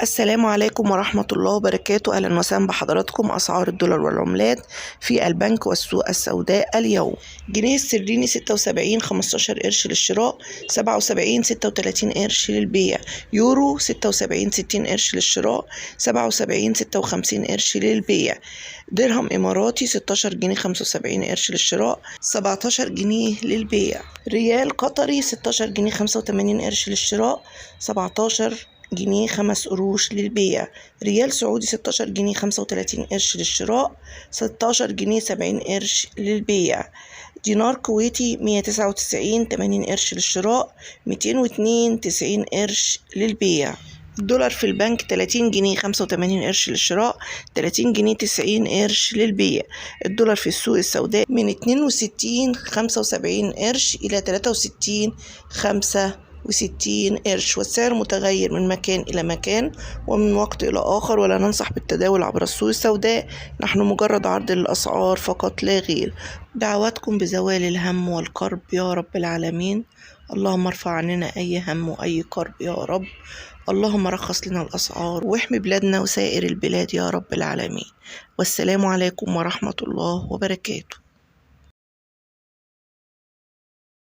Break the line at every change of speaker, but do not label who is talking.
السلام عليكم ورحمة الله وبركاته. أهلا وسهلا بحضراتكم. أسعار الدولار والعملات في البنك والسوق السوداء اليوم: جنيه استرليني 76 15 قرش للشراء، 77 36 قرش للبيع. يورو 76 60 قرش للشراء، 77 56 قرش للبيع. درهم إماراتي 16 جنيه 75 قرش للشراء، 17 جنيه للبيع. ريال قطري 16 جنيه 85 قرش للشراء، 17 جنيه 5 قروش للبيع. ريال سعودي 16 جنيه 35 قرش للشراء، 16 جنيه 70 قرش للبيع. دينار كويتي 199 80 قرش للشراء، 202 90 قرش للبيع. الدولار في البنك 30 جنيه 85 قرش للشراء، 30 جنيه 90 قرش للبيع. الدولار في السوق السوداء من 62 75 قرش إلى 63 65 قرش، والسعر متغير من مكان إلى مكان ومن وقت إلى آخر، ولا ننصح بالتداول عبر السوق السوداء. نحن مجرد عرض للأسعار فقط لا غير. دعواتكم بزوال الهم والكرب يا رب العالمين. اللهم ارفع عننا أي هم وأي كرب يا رب. اللهم رخص لنا الأسعار واحمي بلادنا وسائر البلاد يا رب العالمين. والسلام عليكم ورحمة الله وبركاته.